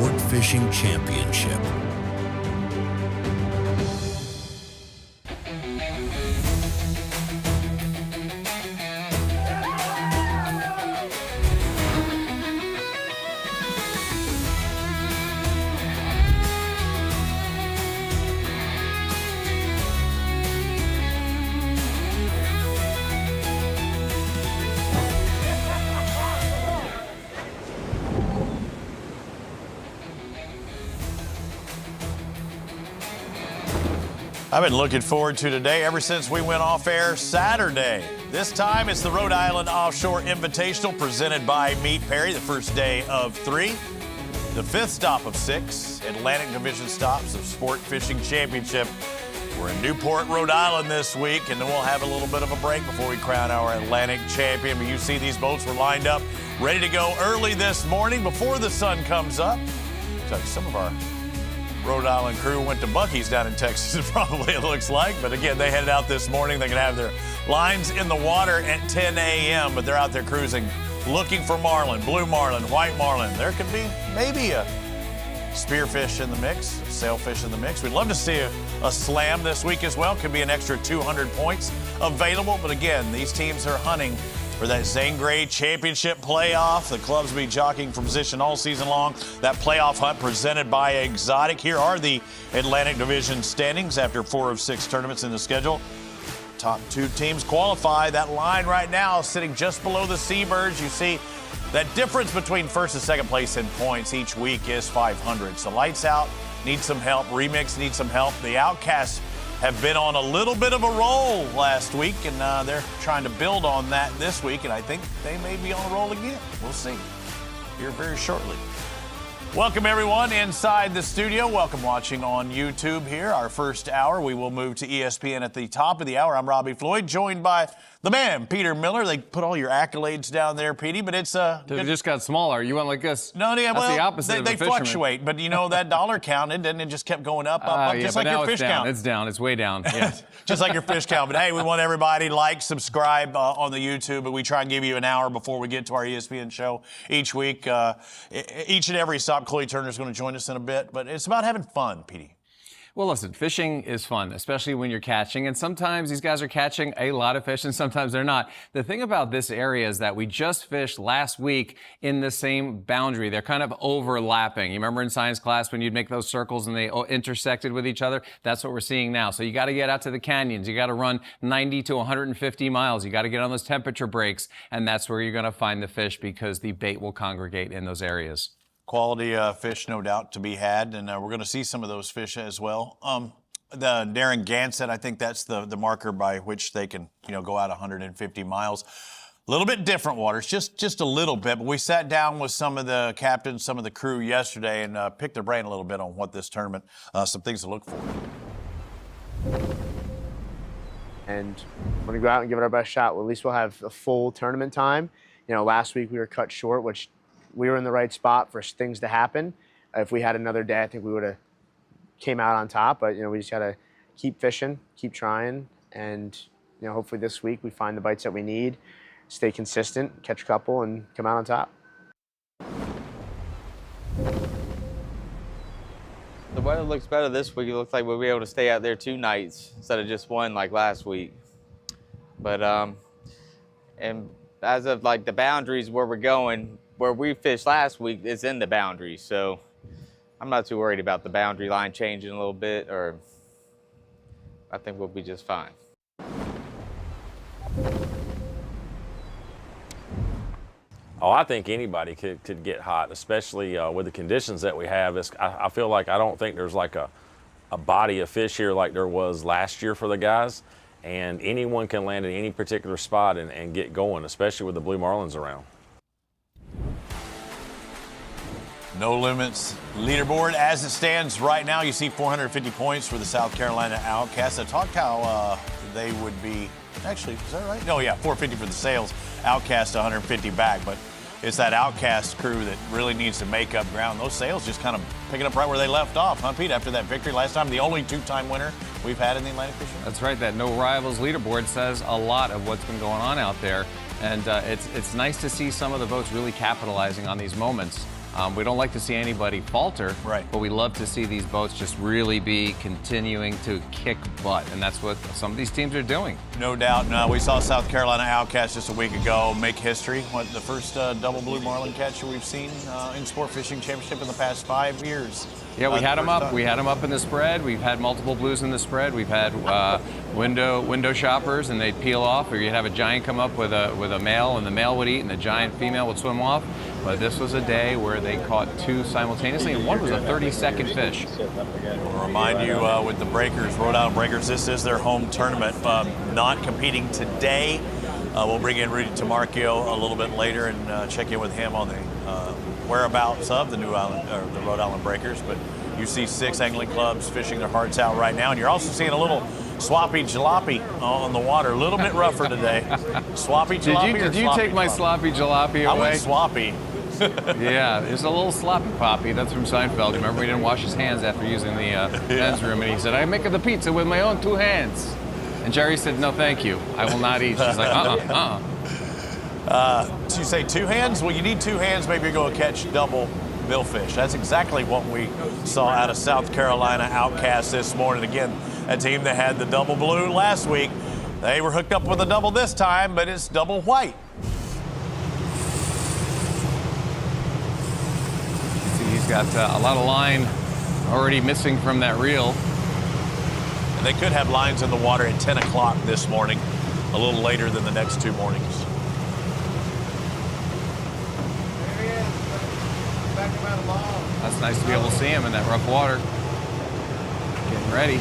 Sport Fishing Championship. I've been looking forward to today ever since we went off air Saturday. This time it's the Rhode Island Offshore Invitational presented by Meet Perry, the first day of 3. The 5th stop of 6, Atlantic Division stops of Sport Fishing Championship. We're in Newport, Rhode Island this week, and then we'll have a little bit of a break before we crown our Atlantic champion. But you see these boats were lined up, ready to go early this morning before the sun comes up. So some of our Rhode Island crew went to Buc-ee's down in Texas, probably it looks like. But again, they headed out this morning. They're going to have their lines in the water at 10 a.m., but they're out there cruising, looking for marlin, blue marlin, white marlin. There could be maybe a spearfish in the mix, a sailfish in the mix. We'd love to see a slam this week as well. Could be an extra 200 points available. But again, these teams are hunting for that Zane Grey Championship playoff. The clubs will be jockeying for position all season long. That playoff hunt presented by Exotic. Here are the Atlantic Division standings after 4 of 6 tournaments in the schedule. Top 2 teams qualify. That line right now sitting just below the Seabirds. You see that difference between first and second place in points each week is 500. So Lights Out needs some help. Remix needs some help. The Outcasts have been on a little bit of a roll last week, and they're trying to build on that this week, and I think they may be on a roll again. We'll see here very shortly. Welcome, everyone, inside the studio. Welcome watching on YouTube here. Our first hour, we will move to ESPN at the top of the hour. I'm Robbie Floyd, joined by the man, Peter Miller. They put all your accolades down there, Petey, but it's They just got smaller. You went like this. No, yeah, that's well, the opposite of a they fisherman. fluctuate, but you know that dollar counted, and it just kept going up, Yeah, just but like now your fish it's down. count. It's down. It's way down. Yeah. Just like your fish count. But hey, we want everybody to like, subscribe on the YouTube, but we try and give you an hour before we get to our ESPN show each week. Each and every stop, Chloe Turner is going to join us in a bit, but it's about having fun, Petey. Well, listen, fishing is fun, especially when you're catching. And sometimes these guys are catching a lot of fish and sometimes they're not. The thing about this area is that we just fished last week in the same boundary. They're kind of overlapping. You remember in science class when you'd make those circles and they intersected with each other? That's what we're seeing now. So you got to get out to the canyons. You got to run 90 to 150 miles. You got to get on those temperature breaks. And that's where you're going to find the fish because the bait will congregate in those areas. Quality fish, no doubt, to be had, and we're going to see some of those fish as well. The Darren Gansett, I think that's the marker by which they can, go out 150 miles. A little bit different waters, just a little bit. But we sat down with some of the captains, some of the crew yesterday, and picked their brain a little bit on what this tournament, some things to look for. And when we go out and give it our best shot, well, at least we'll have a full tournament time. Last week we were cut short, which we were in the right spot for things to happen. If we had another day, I think we would have came out on top. But, we just got to keep fishing, keep trying. And, hopefully this week we find the bites that we need, stay consistent, catch a couple, and come out on top. The weather looks better this week. It looks like we'll be able to stay out there 2 nights instead of just 1 like last week. But, and as of like the boundaries where we're going, where we fished last week is in the boundaries, so I'm not too worried about the boundary line changing a little bit, or I think we'll be just fine. Oh, I think anybody could get hot, especially with the conditions that we have. I feel like I don't think there's like a body of fish here like there was last year for the guys, and anyone can land in any particular spot and get going, especially with the blue marlins around. No limits leaderboard as it stands right now. You see 450 points for the South Carolina Outcasts. I talked how they would be, actually, is that right? No, yeah, 450 for the Sales. Outcast 150 back, but it's that Outcast crew that really needs to make up ground. Those Sales just kind of picking up right where they left off, huh, Pete, after that victory last time? The only two-time winner we've had in the Atlantic Fishing. That's right. That no rivals leaderboard says a lot of what's been going on out there. And it's nice to see some of the boats really capitalizing on these moments. We don't like to see anybody falter, right, but we love to see these boats just really be continuing to kick butt, and that's what some of these teams are doing. No doubt. No, we saw South Carolina Outcast just a week ago make history. What, the first double blue marlin catcher we've seen in Sport Fishing Championship in the past 5 years. Yeah, we had them up. Time. We had them up in the spread. We've had multiple blues in the spread. We've had window shoppers, and they'd peel off, or you'd have a giant come up with a male, and the male would eat, and the giant female would swim off. But this was a day where they caught two simultaneously, and one was a 30-second fish. I'll remind you with the Breakers, Rhode Island Breakers, this is their home tournament. Not competing today. We'll bring in Rudy Tamarchio a little bit later and check in with him on the whereabouts of the the Rhode Island Breakers. But you see 6 angling clubs fishing their hearts out right now, and you're also seeing a little sloppy jalopy on the water. A little bit rougher today. Sloppy jalopy. Did you take my sloppy jalopy away? I went sloppy. Yeah, there's a little sloppy poppy. That's from Seinfeld. Remember, he didn't wash his hands after using the men's room, and he said, "I make the pizza with my own 2 hands." And Jerry said, "No, thank you. I will not eat." She's like, So you say 2 hands? Well, you need 2 hands. Maybe you're going to catch double billfish. That's exactly what we saw out of South Carolina Outcast this morning. Again, a team that had the double blue last week. They were hooked up with a double this time, but it's double white. He's got a lot of line already missing from that reel. And they could have lines in the water at 10 o'clock this morning, a little later than the next 2 mornings. There he is. Back him out of long. That's nice to be able to see him in that rough water. Getting ready.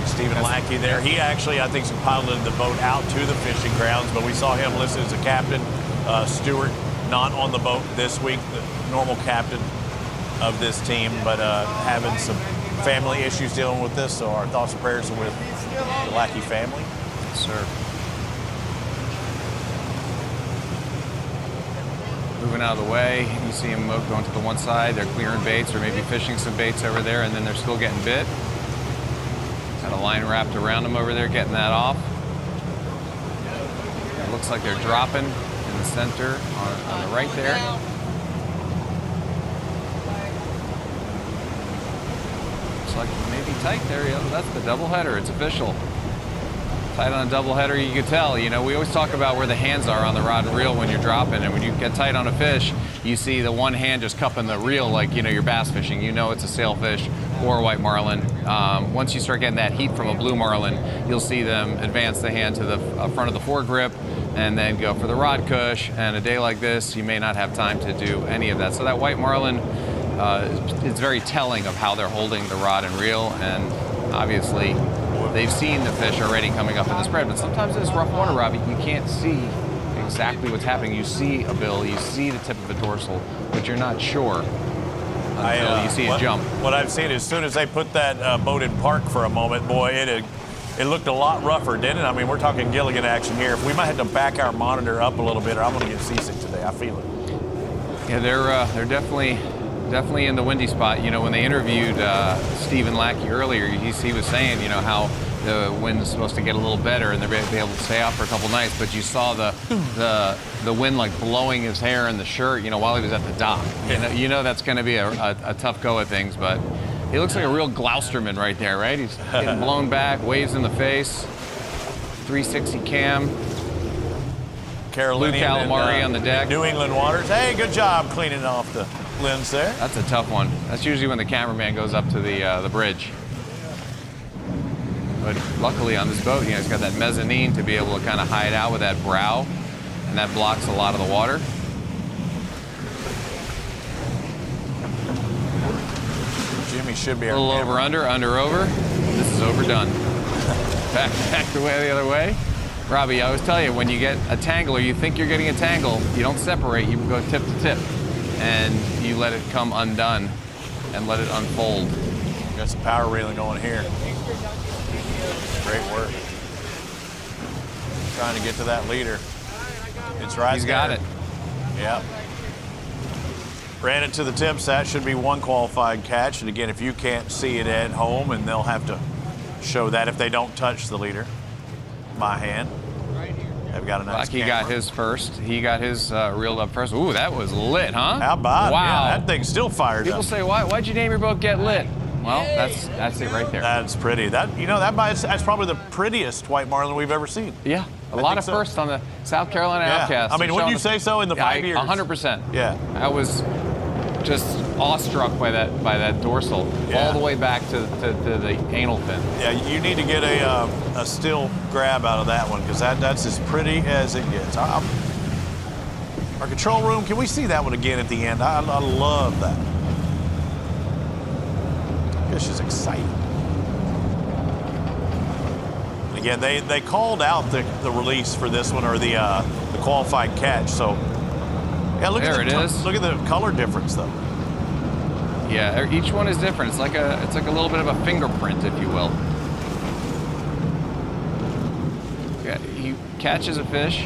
Stephen Lackey there. He actually, I think, piloted the boat out to the fishing grounds, but we saw him listed as a captain. Stewart not on the boat this week, the normal captain of this team, but having some family issues dealing with this, so our thoughts and prayers are with the Lackey family. Yes, sir. Moving out of the way, you see him going to the one side. They're clearing baits or maybe fishing some baits over there, and then they're still getting bit. Got a line wrapped around them over there, getting that off. It looks like they're dropping in the center on the right there. Looks like maybe tight there. Yeah, that's the double header. It's official. Tight on a double header, you can tell. You know, we always talk about where the hands are on the rod and reel when you're dropping, and when you get tight on a fish, you see the one hand just cupping the reel like, you know, you're bass fishing. You know it's a sailfish or a white marlin. Once you start getting that heat from a blue marlin, you'll see them advance the hand to the front of the foregrip and then go for the rod cush. And a day like this, you may not have time to do any of that. So that white marlin is very telling of how they're holding the rod and reel, and obviously they've seen the fish already coming up in the spread, but sometimes in this rough water, Robbie, you can't see exactly what's happening. You see a bill, you see the tip of a dorsal, but you're not sure until you see a jump. What I've seen, as soon as they put that boat in park for a moment, boy, it looked a lot rougher, didn't it? I mean, we're talking Gilligan action here. If we might have to back our monitor up a little bit, or I'm going to get seasick today. I feel it. Yeah, they're definitely in the windy spot. You know, when they interviewed Stephen Lackey earlier, he was saying, you know, how the wind is supposed to get a little better and they're going to be able to stay out for a couple nights, but you saw the wind like blowing his hair and the shirt, you know, while he was at the dock. You know that's going to be a tough go at things, but he looks like a real Gloucesterman right there, right? He's getting blown back, waves in the face, 360 cam. Carolinian Blue calamari on the deck. New England waters. Hey, good job cleaning off the lens there. That's a tough one. That's usually when the cameraman goes up to the bridge. But luckily on this boat, you know, it's got that mezzanine to be able to kind of hide out with that brow, and that blocks a lot of the water. Jimmy should be a little over, under, over. This is overdone. Back the other way. Robbie, I always tell you, when you get a tangle or you think you're getting a tangle, you don't separate, you go tip to tip. And you let it come undone and let it unfold. Got some power reeling going here. Great work. Trying to get to that leader. It's right He's there. got it. Yep. Ran it to the tips. That should be one qualified catch. And again, if you can't see it at home, and they'll have to show that if they don't touch the leader by hand. They've got a nice Lucky got his first. He got his reeled up first. Ooh, that was lit, huh? How about? Wow. Yeah, that thing's still fired People up. say, why'd you name your boat Get Lit? Well, that's it right there. That's pretty. That's probably the prettiest white marlin we've ever seen. Yeah, a lot of firsts on the South Carolina Outcast. I mean, wouldn't you say so in the 5 years? 100%. Yeah. I was just awestruck by that dorsal all the way back to the anal fin. Yeah, you need to get a still grab out of that one because that's as pretty as it gets. Our control room, can we see that one again at the end? I love that. Fish is exciting. And again, they called out the release for this one, or the qualified catch. So yeah, look there at it is. Look at the color difference though. Yeah, each one is different. It's like a little bit of a fingerprint, if you will. Yeah, he catches a fish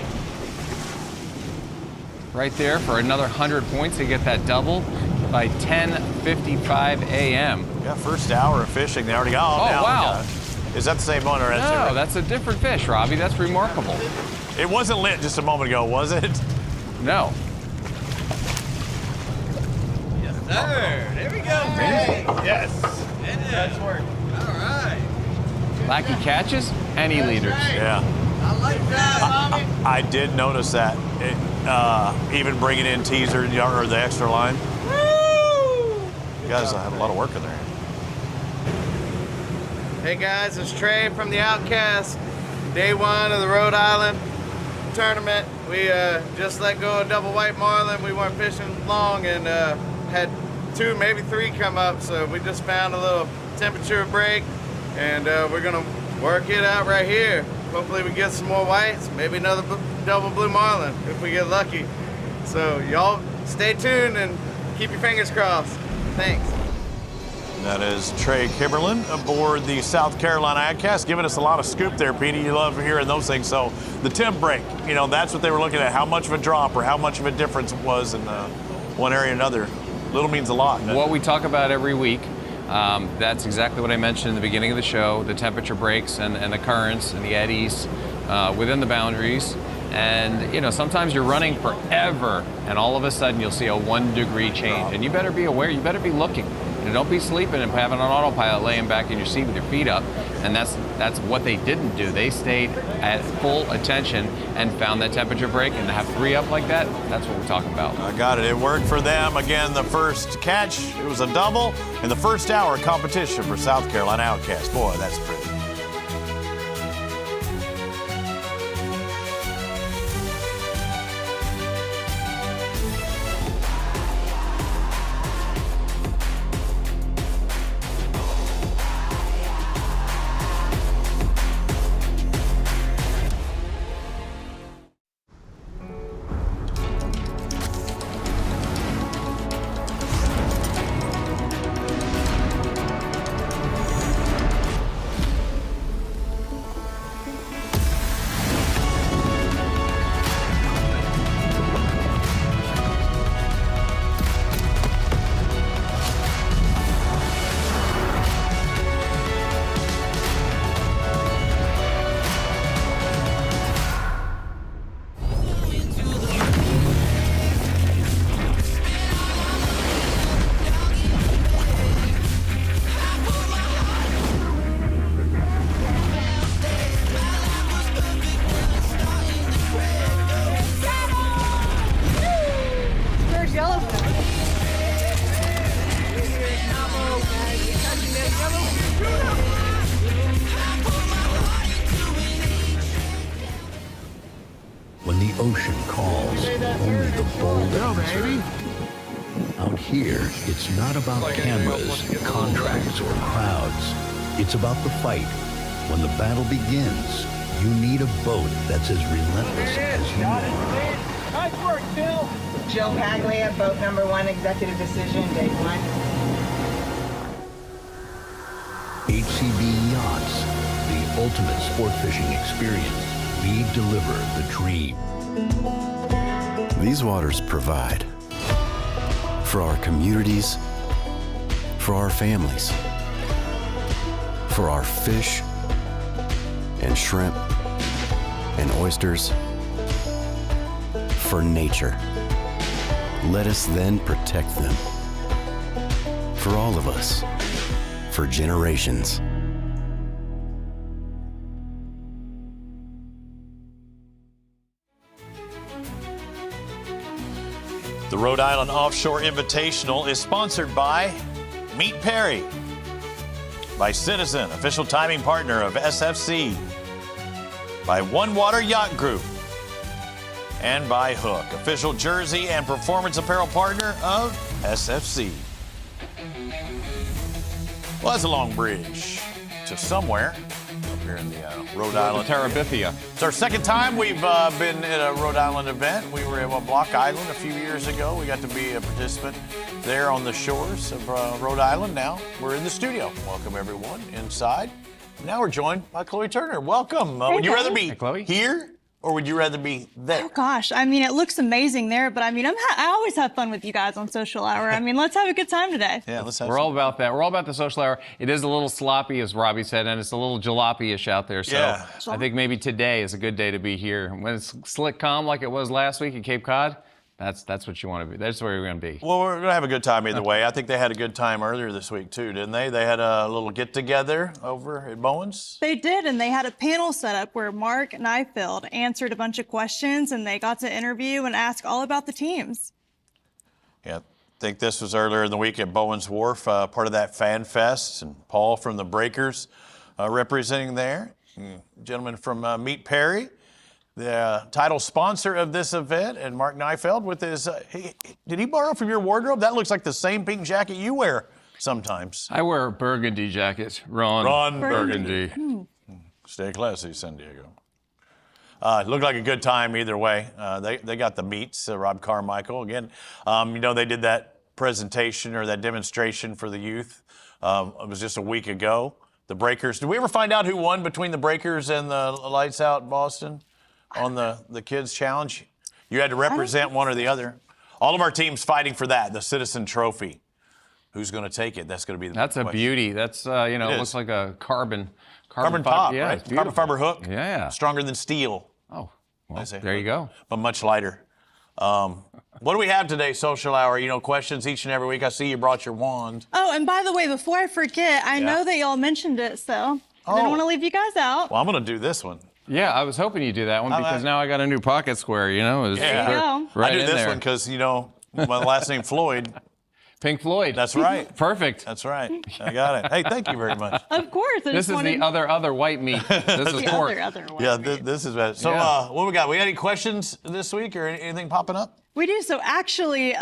right there for another 100 points to get that double by 10:55 a.m. Yeah, first hour of fishing, they already got. Oh, wow. Is that the same one, or No, that's a different fish, Robbie. That's remarkable. It wasn't lit just a moment ago, was it? No. There we go, Ray. Yes. Nice work. All right. Lackey catches and he leaders. Yeah. I like that. I did notice that. Even bringing in teaser or the extra line. Woo! You guys have a lot of work in there. Hey guys, it's Trey from the Outcast. Day one of the Rhode Island tournament. We just let go of double white marlin. We weren't fishing long and had 2, maybe 3 come up. So we just found a little temperature break and we're gonna work it out right here. Hopefully we get some more whites, maybe another double blue marlin if we get lucky. So y'all stay tuned and keep your fingers crossed. Thanks. That is Trey Kimberlin aboard the South Carolina Outcast, giving us a lot of scoop there, Petey. You love hearing those things. So the temp break, that's what they were looking at, how much of a drop or how much of a difference it was in one area or another. Little means a lot. What we talk about every week, that's exactly what I mentioned in the beginning of the show, the temperature breaks and the currents and the eddies within the boundaries. And, sometimes you're running forever and all of a sudden you'll see a 1 degree change. And you better be aware, you better be looking. Don't be sleeping and having an autopilot laying back in your seat with your feet up. And that's what they didn't do. They stayed at full attention and found that temperature break, and to have 3 up like that, that's what we're talking about. I got it. It worked for them. Again, the first catch, it was a double in the first hour of competition for South Carolina Outcast. Boy, that's pretty. When the ocean calls, only the bold answer. Out here, it's not about cameras, contracts, or crowds. It's about the fight. When the battle begins, you need a boat that's as relentless as you are. Nice work, Jill. Jill Paglia, boat number 1, executive decision, day 1. HCB Yachts, the ultimate sport fishing experience. We deliver the dream. These waters provide for our communities, for our families, for our fish and shrimp and oysters, for nature. Let us then protect them. For all of us, for generations. The Rhode Island Offshore Invitational is sponsored by Meet Perry, by Citizen, official timing partner of SFC, by One Water Yacht Group, and by Hook, official jersey and performance apparel partner of SFC. Well, that's a long bridge to somewhere up here in the Rhode Island. Terabithia. It's our second time we've been at a Rhode Island event. We were at Block Island a few years ago. We got to be a participant there on the shores of Rhode Island. Now we're in the studio. Welcome, everyone, inside. Now we're joined by Chloe Turner. Welcome. Would you rather be here or would you rather be there? Oh, gosh. I mean, it looks amazing there, but I mean, I always have fun with you guys on Social Hour. I mean, let's have a good time today. Yeah, let's have We're all about that. We're all about the Social Hour. It is a little sloppy, as Robbie said, and it's a little jalopy-ish out there. So Yeah. I think maybe today is a good day to be here. When it's slick calm like it was last week at Cape Cod, that's what you want to be. That's where you're going to be. Well, we're going to have a good time either way. I think they had a good time earlier this week, too, didn't they? They had a little get-together over at Bowen's. They did, and they had a panel set up where Mark Neifeld answered a bunch of questions, and they got to interview and ask all about the teams. Yeah, I think this was earlier in the week at Bowen's Wharf, part of that Fan Fest, and Paul from the Breakers representing there. Gentleman from Meet Perry, the title sponsor of this event, and Mark Neifeld with his, did he borrow from your wardrobe? That looks like the same pink jacket you wear sometimes. I wear burgundy jackets. Ron Burgundy. Stay classy, San Diego. It looked like a good time either way. They got the meets, Rob Carmichael. Again, they did that presentation or that demonstration for the youth. It was just a week ago. The Breakers. Did we ever find out who won between the Breakers and the Lights Out Boston on the Kids Challenge? You had to represent one or the other. All of our teams fighting for that, the Citizen Trophy. Who's going to take it? That's going to be the That's a question. beauty. That's, it looks like a carbon pop, yeah, right? Carbon fiber hook. Yeah. Stronger than steel. Oh, well, there you go. But much lighter. What do we have today, Social Hour? Questions each and every week. I see you brought your wand. Oh, and by the way, before I forget, I know that y'all mentioned it, so I didn't want to leave you guys out. Well, I'm going to do this one. Yeah, I was hoping you'd do that one because now I got a new pocket square, There you go. Right I do in this there. one because, my last name Floyd. Pink Floyd. That's right. Perfect. That's right. I got it. Hey, thank you very much. Of course. This is the other white meat. This is pork. other one. Yeah, this is bad. So what we got? We got any questions this week or anything popping up? We do. So actually,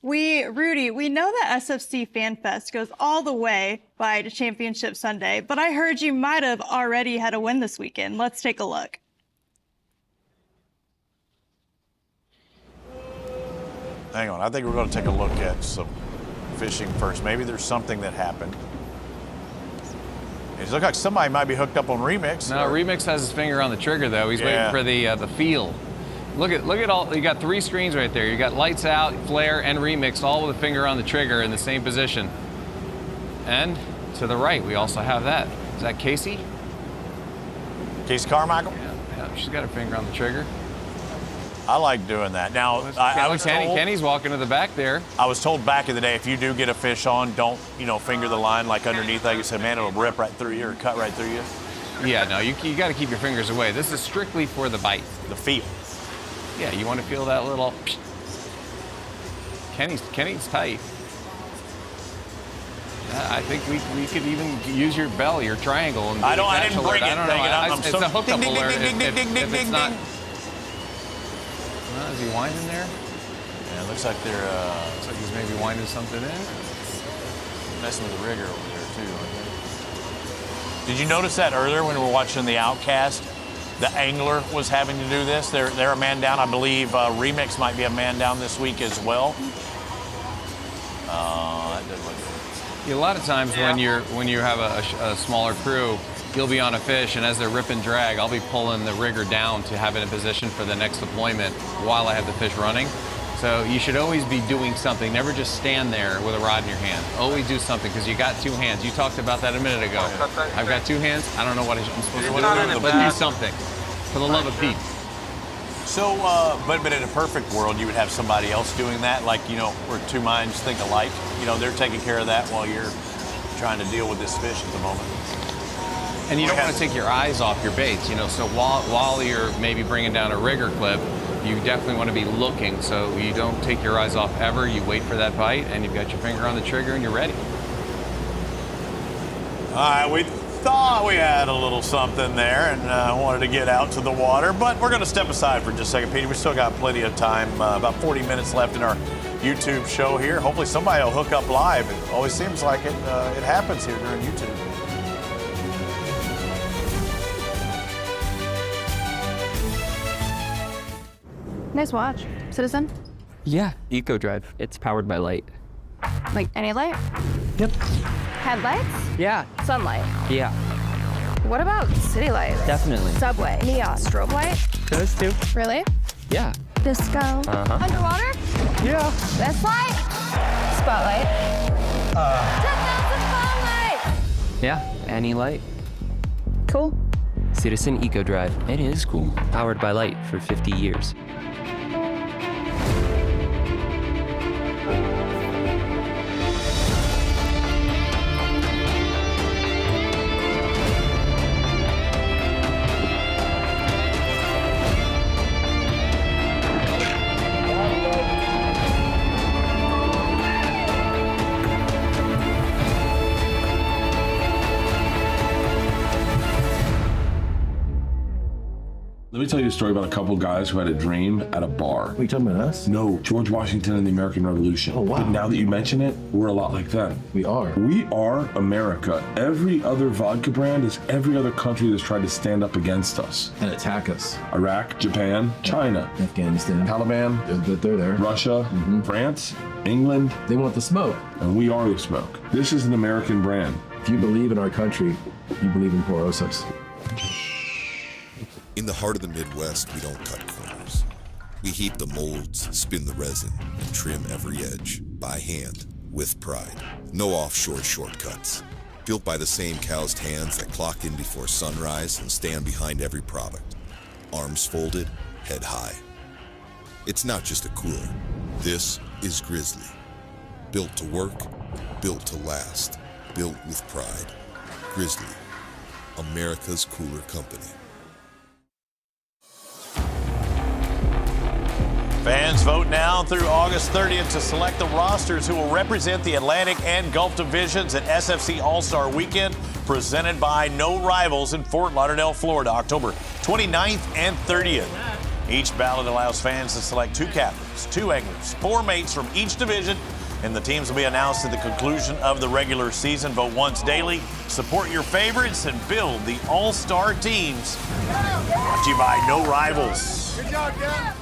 Rudy, we know that SFC Fan Fest goes all the way by to Championship Sunday, but I heard you might have already had a win this weekend. Let's take a look. Hang on. I think we're going to take a look at some fishing first. Maybe there's something that happened. It looks like somebody might be hooked up on Remix. No, Remix has his finger on the trigger though. He's waiting for the feel. Look at all. You got 3 screens right there. You got Lights Out, Flare, and Remix, all with a finger on the trigger in the same position. And to the right, we also have that. Is that Casey? Casey Carmichael? Yeah, she's got her finger on the trigger. I like doing that. Now, I was told, Kenny's walking to the back there. I was told back in the day, if you do get a fish on, don't, finger the line like underneath. Like you said, man, it'll rip right through you or cut right through you. Yeah, no, you got to keep your fingers away. This is strictly for the bite. The feel. Yeah, you want to feel that little. Kenny's tight. I think we could even use your bell, your triangle. And I didn't bring it. I don't know. It's a hookup alert. If it's not. Is he winding there? Yeah, it looks like they're. Looks like he's maybe winding something in. Messing with the rigger over there too. I think. Did you notice that earlier when we were watching the Outcast? the angler was having to do this. They're a man down. I believe Remix might be a man down this week as well. That doesn't look good. A lot of times when you have a smaller crew, you'll be on a fish, and as they're rip and drag, I'll be pulling the rigger down to have it in position for the next deployment while I have the fish running. So you should always be doing something. Never just stand there with a rod in your hand. Always do something, because you got 2 hands. You talked about that a minute ago. I've got 2 hands. I don't know what I'm supposed to do, but do something for the love of Pete. So, but in a perfect world, you would have somebody else doing that, like, you know, where 2 minds think alike. You know, they're taking care of that while you're trying to deal with this fish at the moment. And you don't want to take your eyes off your baits, you know, so while you're maybe bringing down a rigger clip, you definitely want to be looking, so you don't take your eyes off ever. You wait for that bite, and you've got your finger on the trigger, and you're ready. All right, we thought we had a little something there and wanted to get out to the water, but we're going to step aside for just a second, Petey. We still got plenty of time, about 40 minutes left in our YouTube show here. Hopefully somebody will hook up live. It always seems like it happens here during YouTube. Nice watch. Citizen? Yeah, Eco Drive. It's powered by light. Like any light? Yep. Headlights? Yeah. Sunlight? Yeah. What about city lights? Definitely. Subway? Neon? Strobe light? Those two. Really? Yeah. Disco? Underwater? Yeah. This light? Spotlight? 10,000 spotlight! Yeah, any light. Cool. Citizen Eco Drive. It is cool. Powered by light for 50 years. Let me tell you a story about a couple guys who had a dream at a bar. Are you talking about us? No, George Washington and the American Revolution. Oh, wow. But now that you mention it, we're a lot like them. We are. We are America. Every other vodka brand is every other country that's tried to stand up against us. And attack us. Iraq, Japan, China, Afghanistan, Taliban, they're there. Russia, France, England. They want the smoke. And we are the smoke. This is an American brand. If you believe in our country, you believe in Porosos. In the heart of the Midwest, we don't cut corners. We heat the molds, spin the resin, and trim every edge, by hand, with pride. No offshore shortcuts. Built by the same calloused hands that clock in before sunrise and stand behind every product. Arms folded, head high. It's not just a cooler. This is Grizzly. Built to work, built to last, built with pride. Grizzly, America's cooler company. Fans vote now through August 30th to select the rosters who will represent the Atlantic and Gulf divisions at SFC All-Star Weekend, presented by No Rivals in Fort Lauderdale, Florida, October 29th and 30th. Each ballot allows fans to select 2 captains, 2 anglers, 4 mates from each division, and the teams will be announced at the conclusion of the regular season. Vote once daily, support your favorites, and build the all-star teams. Brought to you by No Rivals. Good job, Ken.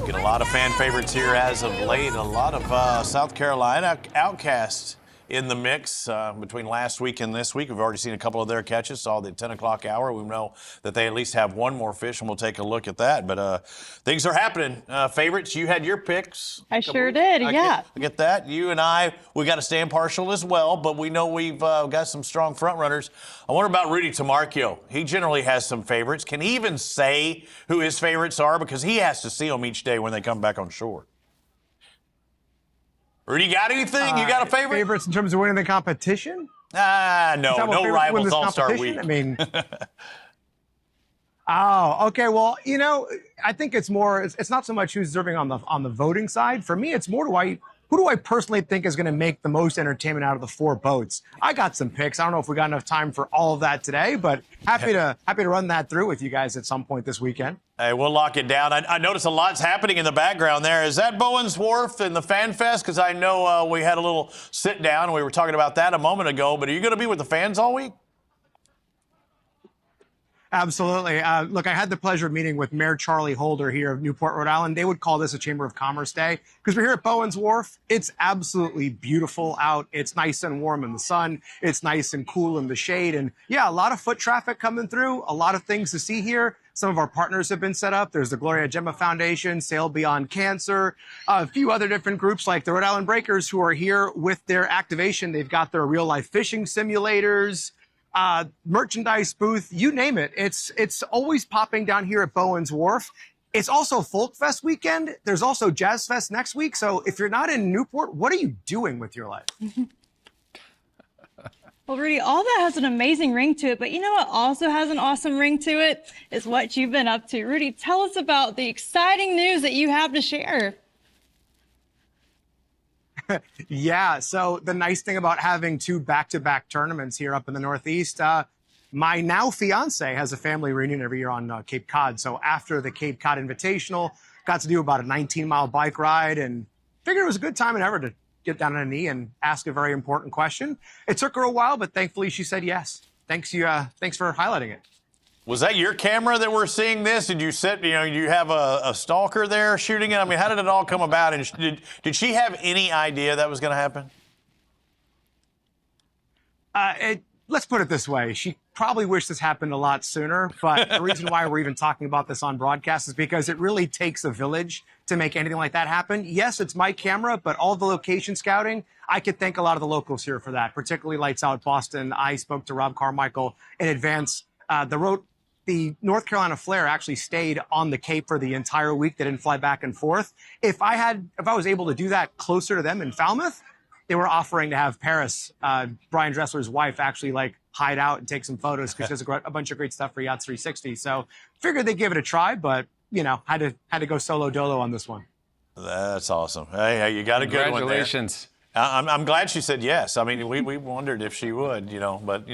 Get a lot of fan favorites here as of late. A lot of South Carolina outcasts in the mix between last week and this week. We've already seen a couple of their catches. Saw the 10 o'clock hour. We know that they at least have 1 more fish, and we'll take a look at that. But things are happening. Favorites, you had your picks. I sure did, yeah. I get that. You and we got to stay impartial as well, but we know we've got some strong front runners. I wonder about Rudy Tamarchio. He generally has some favorites. Can he even say who his favorites are? Because he has to see them each day when they come back on shore. Rudy, got anything? You got a favorite? Favorites in terms of winning the competition? No. No Rivals All-Star Week. I mean, oh, okay. Well, you know, I think it's more. It's not so much who's deserving on the voting side. For me, it's more who do I personally think is going to make the most entertainment out of the 4 boats? I got some picks. I don't know if we got enough time for all of that today, but happy to run that through with you guys at some point this weekend. Hey, we'll lock it down. I notice a lot's happening in the background there. Is that Bowen's Wharf and the Fan Fest? Because I know we had a little sit down and we were talking about that a moment ago. But are you going to be with the fans all week? Absolutely. Look, I had the pleasure of meeting with Mayor Charlie Holder here of Newport, Rhode Island. They would call this a Chamber of Commerce Day because we're here at Bowen's Wharf. It's absolutely beautiful out. It's nice and warm in the sun. It's nice and cool in the shade. And yeah, a lot of foot traffic coming through, a lot of things to see here. Some of our partners have been set up. There's the Gloria Gemma Foundation, Sail Beyond Cancer, a few other different groups like the Rhode Island Breakers who are here with their activation. They've got their real-life fishing simulators, merchandise booth, you name it. It's always popping down here at Bowen's Wharf. It's also Folk Fest weekend. There's also Jazz Fest next week. So if you're not in Newport, what are you doing with your life? Well, Rudy, all that has an amazing ring to it, but you know what also has an awesome ring to it is what you've been up to. Rudy, tell us about the exciting news that you have to share. Yeah, so the nice thing about having two back-to-back tournaments here up in the Northeast, my now fiance has a family reunion every year on Cape Cod. So after the Cape Cod Invitational, got to do about a 19-mile bike ride and figured it was a good time and ever to get down on a knee and ask a very important question. It took her a while, but thankfully she said yes. Thanks for highlighting it. Was that your camera that we're seeing this? Did you you have a stalker there shooting it? I mean, how did it all come about? And did she have any idea that was going to happen? Let's put it this way. She probably wished this happened a lot sooner, but the reason why we're even talking about this on broadcast is because it really takes a village to make anything like that happen. Yes, it's my camera, but all the location scouting, I could thank a lot of the locals here for that, particularly Lights Out Boston. I spoke to Rob Carmichael in advance. The North Carolina Flair actually stayed on the Cape for the entire week. They didn't fly back and forth. If I was able to do that closer to them in Falmouth, they were offering to have Paris, Brian Dressler's wife, actually hide out and take some photos because she has a bunch of great stuff for Yachts 360. So figured they'd give it a try, but had to go solo dolo on this one. That's awesome. Hey, you got a good one there. Congratulations. I'm glad she said yes. I mean, we wondered if she would, but.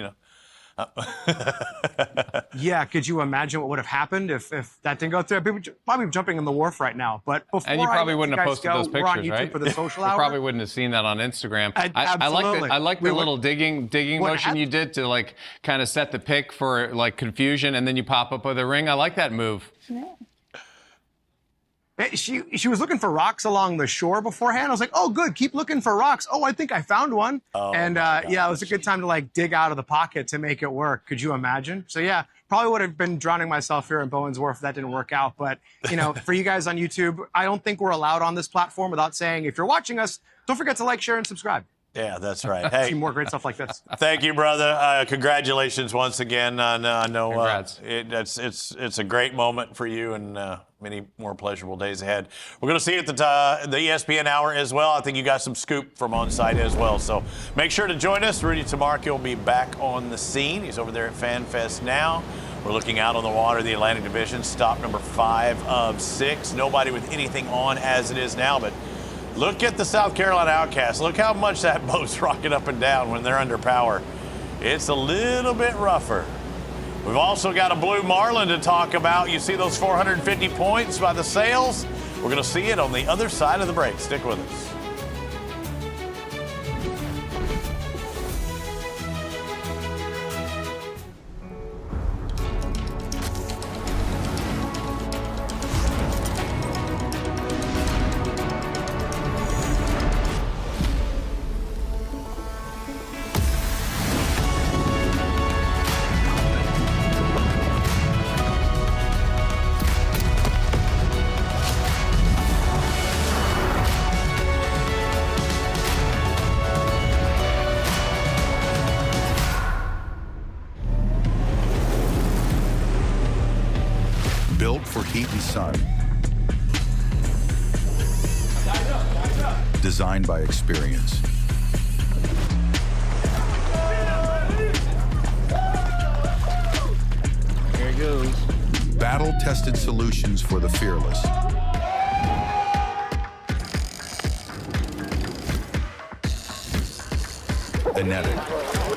Yeah, could you imagine what would have happened if that didn't go through? People probably jumping on the wharf right now. But before and you probably wouldn't have posted those we're on pictures, YouTube right? for the social You hour. probably wouldn't have seen that on Instagram. Absolutely. I like the little digging motion you did to kind of set the pic for confusion, and then you pop up with a ring. I like that move. Yeah. She was looking for rocks along the shore beforehand. I was like, oh, good, keep looking for rocks. Oh, I think I found one. Oh, and yeah, it was a good time to dig out of the pocket to make it work. Could you imagine? So yeah, probably would have been drowning myself here in Bowen's Wharf if that didn't work out. But for you guys on YouTube, I don't think we're allowed on this platform without saying, if you're watching us, don't forget to like, share, and subscribe. Yeah, that's right. Hey, see more great stuff like this. Thank you, brother. Congratulations once again. I know it's a great moment for you and many more pleasurable days ahead. We're going to see you at the ESPN hour as well. I think you got some scoop from on site as well. So make sure to join us. Rudy Tamarki will be back on the scene. He's over there at FanFest now. We're looking out on the water, the Atlantic Division, stop number 5 of 6. Nobody with anything on as it is now, but look at the South Carolina Outcasts. Look how much that boat's rocking up and down when they're under power. It's a little bit rougher. We've also got a Blue Marlin to talk about. You see those 450 points by the sails? We're going to see it on the other side of the break. Stick with us. Built for heat and sun. Designed by experience. Here it goes. Battle-tested solutions for the fearless. Enetic.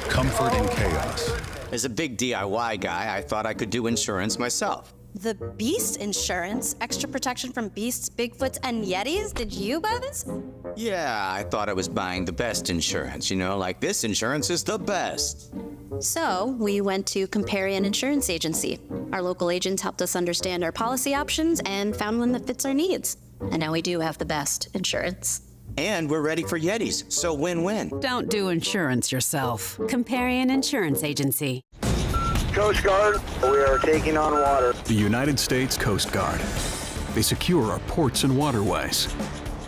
Comfort in chaos. As a big DIY guy, I thought I could do insurance myself. The Beast Insurance? Extra protection from beasts, Bigfoots, and Yetis? Did you buy this? Yeah, I thought I was buying the best insurance, like this insurance is the best. So we went to Comparian Insurance Agency. Our local agents helped us understand our policy options and found one that fits our needs. And now we do have the best insurance. And we're ready for Yetis, so win-win. Don't do insurance yourself. Comparian Insurance Agency. Coast Guard, we are taking on water. The United States Coast Guard. They secure our ports and waterways,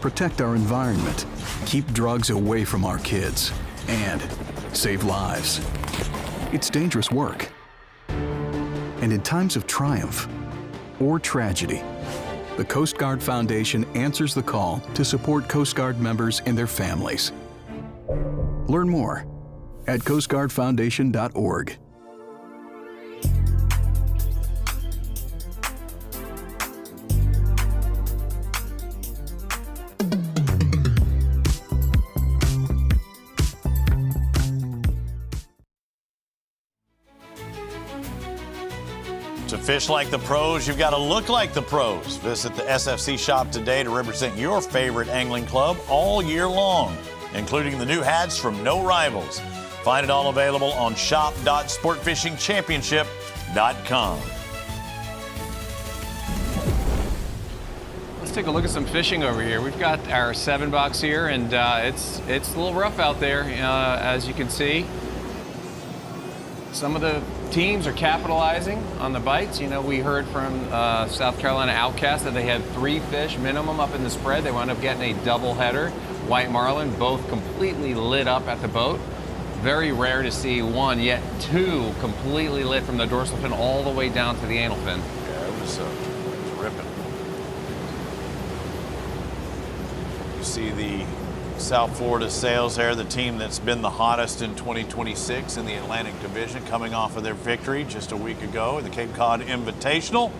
protect our environment, keep drugs away from our kids, and save lives. It's dangerous work. And in times of triumph or tragedy, the Coast Guard Foundation answers the call to support Coast Guard members and their families. Learn more at coastguardfoundation.org. To fish like the pros, you've got to look like the pros. Visit the SFC shop today to represent your favorite angling club all year long, including the new hats from No Rivals. Find it all available on shop.sportfishingchampionship.com. Let's take a look at some fishing over here. We've got our 7-box here, and it's a little rough out there, as you can see. Some of the teams are capitalizing on the bites. You know, we heard from South Carolina Outcast that they had 3 fish minimum up in the spread. They wound up getting a double header. White marlin, both completely lit up at the boat. Very rare to see one, yet 2 completely lit from the dorsal fin all the way down to the anal fin. Yeah, it was ripping. You see the South Florida Sails there, the team that's been the hottest in 2026 in the Atlantic Division, coming off of their victory just a week ago in the Cape Cod Invitational.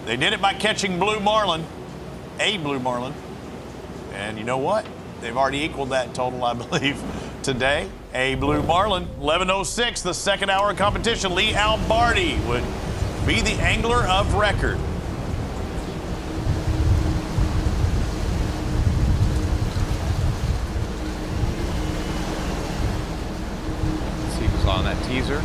They did it by catching blue marlin, a blue marlin. And you know what? They've already equaled that total, I believe, today. A blue marlin, 11:06, the second hour of competition. Lee Albardi would be the angler of record. On that teaser.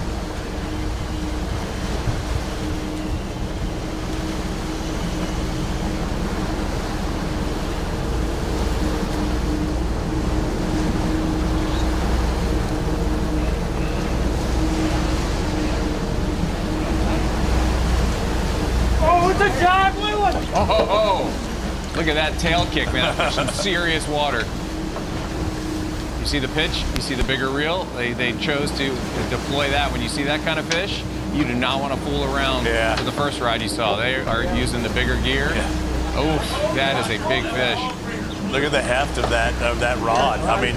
Oh, it's a giant blue one! Oh, look at that tail kick, man. That fish some serious water. You see the pitch? You see the bigger reel? They chose to deploy that. When you see that kind of fish, you do not want to fool around with the first rod you saw. They are using the bigger gear. Yeah. Oh, that is a big fish. Look at the heft of that rod. I mean,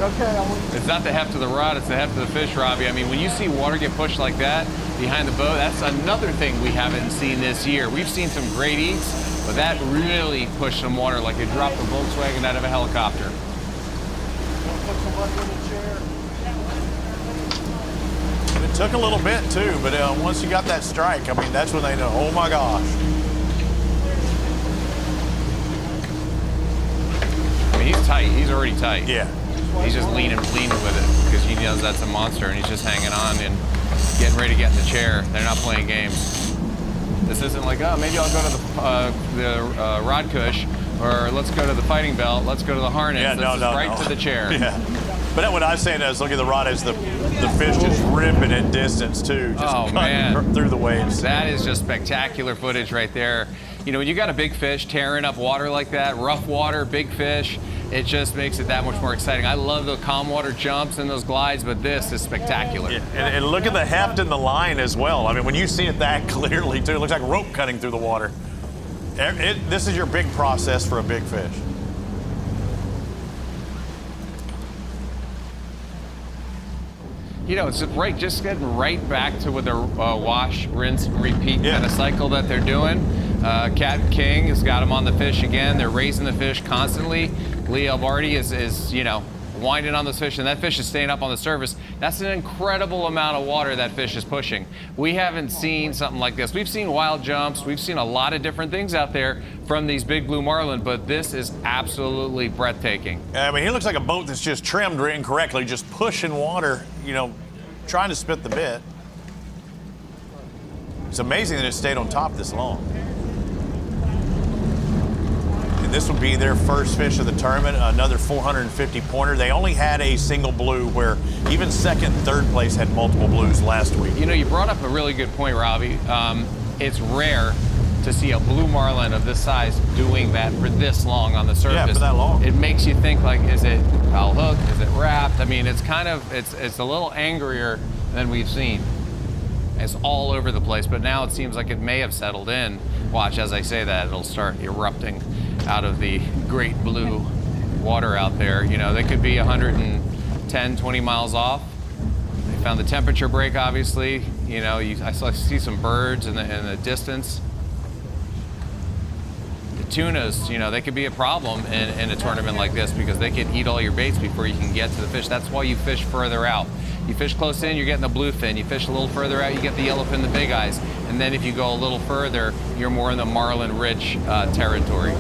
it's not the heft of the rod, it's the heft of the fish, Robbie. I mean, when you see water get pushed like that behind the boat, that's another thing we haven't seen this year. We've seen some great eats, but that really pushed some water like it dropped a Volkswagen out of a helicopter. It took a little bit too, but once you got that strike, I mean, that's when they know, oh my gosh. I mean, he's tight. He's already tight. Yeah. He's just leaning with it because he knows that's a monster, and he's just hanging on and getting ready to get in the chair. They're not playing games. This isn't like, oh, maybe I'll go to the rod cush, or let's go to the fighting belt, let's go to the harness. Yeah, this is right to the chair. Yeah. But what I was saying is, look at the rod as the fish just ripping at distance too, just cutting through the waves. That is just spectacular footage right there. You know, when you got a big fish tearing up water like that, rough water, big fish, it just makes it that much more exciting. I love the calm water jumps and those glides, but this is spectacular. Yeah. And look at the heft in the line as well. I mean, when you see it that clearly too, it looks like rope cutting through the water. This is your big process for a big fish. You know, it's right, just getting right back to with their wash, rinse, repeat kind of cycle that they're doing. Captain King has got them on the fish again. They're raising the fish constantly. Lee Albardi is, you know, winding on this fish, and that fish is staying up on the surface. That's an incredible amount of water that fish is pushing. We haven't seen something like this. We've seen wild jumps. We've seen a lot of different things out there from these big blue marlin, but this is absolutely breathtaking. I mean, he looks like a boat that's just trimmed incorrectly, just pushing water, you know, trying to spit the bit. It's amazing that it stayed on top this long. And this would be their first fish of the tournament, another 450 pointer. They only had a single blue, where even second and third place had multiple blues last week. You know, you brought up a really good point, Robbie. It's rare to see a blue marlin of this size doing that for this long on the surface. Yeah, for that long. It makes you think, like, is it foul hook? Is it wrapped? I mean, it's kind of, it's a little angrier than we've seen. It's all over the place, but now it seems like it may have settled in. Watch, as I say that, it'll start erupting out of the great blue water out there. You know, they could be 110, 20 miles off. They found the temperature break, obviously. You know, I see some birds in the distance. Tunas, you know, they could be a problem in a tournament like this because they can eat all your baits before you can get to the fish. That's why you fish further out. You fish close in, you're getting the bluefin. You fish a little further out, you get the yellowfin, the big eyes. And then if you go a little further, you're more in the marlin-rich territory.